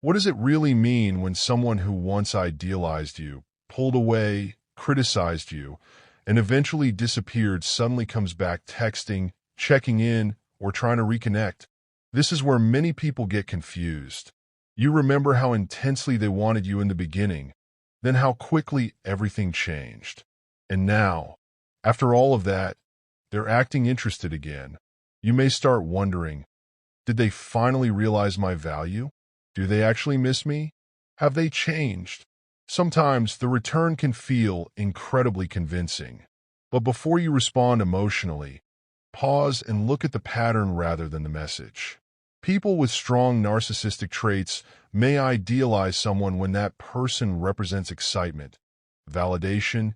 What does it really mean when someone who once idealized you, pulled away, criticized you, and eventually disappeared suddenly comes back texting, checking in, or trying to reconnect? This is where many people get confused. You remember how intensely they wanted you in the beginning, then how quickly everything changed. And now, after all of that, they're acting interested again. You may start wondering, did they finally realize my value? Do they actually miss me? Have they changed? Sometimes the return can feel incredibly convincing. But before you respond emotionally, pause and look at the pattern rather than the message. People with strong narcissistic traits may idealize someone when that person represents excitement, validation,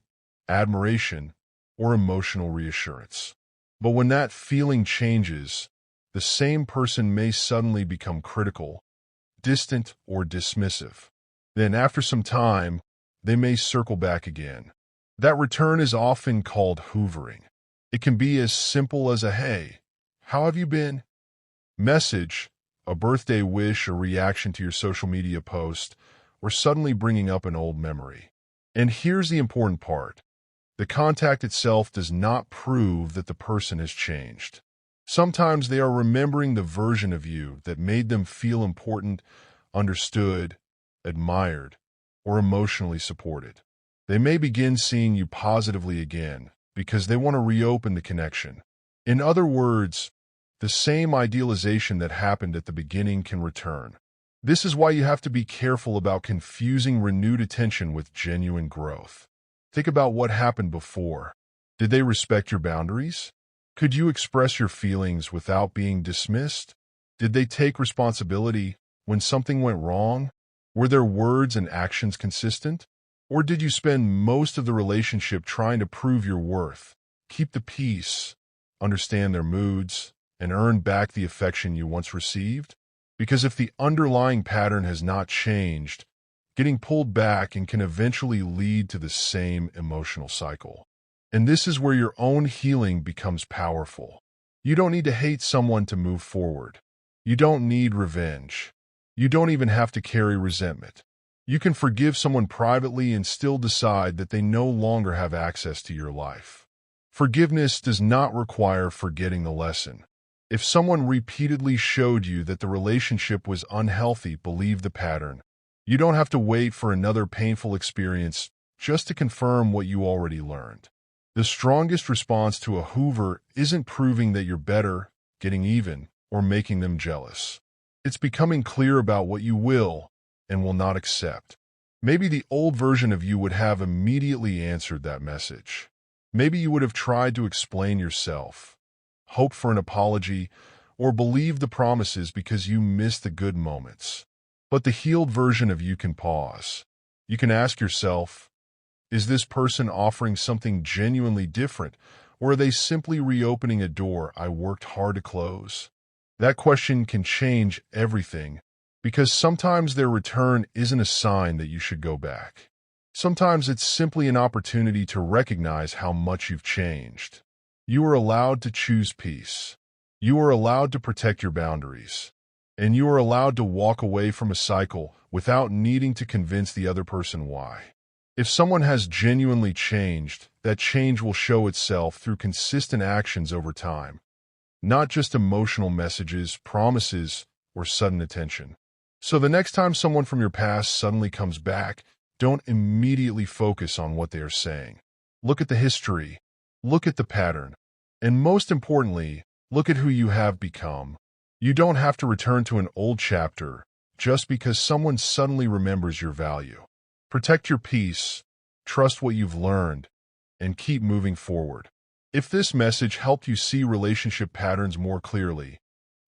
admiration, or emotional reassurance. But when that feeling changes, the same person may suddenly become critical, distant, or dismissive. Then, after some time, they may circle back again. That return is often called hoovering. It can be as simple as a "Hey, how have you been?" message, a birthday wish, a reaction to your social media post, or suddenly bringing up an old memory. And here's the important part. The contact itself does not prove that the person has changed. Sometimes they are remembering the version of you that made them feel important, understood, admired, or emotionally supported. They may begin seeing you positively again because they want to reopen the connection. In other words, the same idealization that happened at the beginning can return. This is why you have to be careful about confusing renewed attention with genuine growth. Think about what happened before. Did they respect your boundaries? Could you express your feelings without being dismissed? Did they take responsibility when something went wrong? Were their words and actions consistent? Or did you spend most of the relationship trying to prove your worth, keep the peace, understand their moods, and earn back the affection you once received? Because if the underlying pattern has not changed, getting pulled back and can eventually lead to the same emotional cycle. And this is where your own healing becomes powerful. You don't need to hate someone to move forward. You don't need revenge. You don't even have to carry resentment. You can forgive someone privately and still decide that they no longer have access to your life. Forgiveness does not require forgetting the lesson. If someone repeatedly showed you that the relationship was unhealthy, believe the pattern. You don't have to wait for another painful experience just to confirm what you already learned. The strongest response to a hoover isn't proving that you're better, getting even, or making them jealous. It's becoming clear about what you will and will not accept. Maybe the old version of you would have immediately answered that message. Maybe you would have tried to explain yourself, hope for an apology, or believe the promises because you missed the good moments. But the healed version of you can pause. You can ask yourself, is this person offering something genuinely different, or are they simply reopening a door I worked hard to close? That question can change everything, because sometimes their return isn't a sign that you should go back. Sometimes it's simply an opportunity to recognize how much you've changed. You are allowed to choose peace. You are allowed to protect your boundaries. And you are allowed to walk away from a cycle without needing to convince the other person why. If someone has genuinely changed, that change will show itself through consistent actions over time, not just emotional messages, promises, or sudden attention. So the next time someone from your past suddenly comes back, don't immediately focus on what they are saying. Look at the history, look at the pattern, and most importantly, look at who you have become. You don't have to return to an old chapter just because someone suddenly remembers your value. Protect your peace, trust what you've learned, and keep moving forward. If this message helped you see relationship patterns more clearly,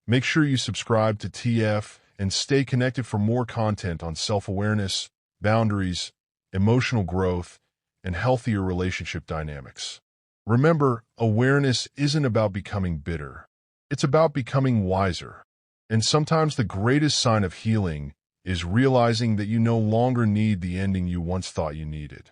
make sure you subscribe to TF and stay connected for more content on self-awareness, boundaries, emotional growth, and healthier relationship dynamics. Remember, awareness isn't about becoming bitter. It's about becoming wiser. And sometimes the greatest sign of healing is realizing that you no longer need the ending you once thought you needed.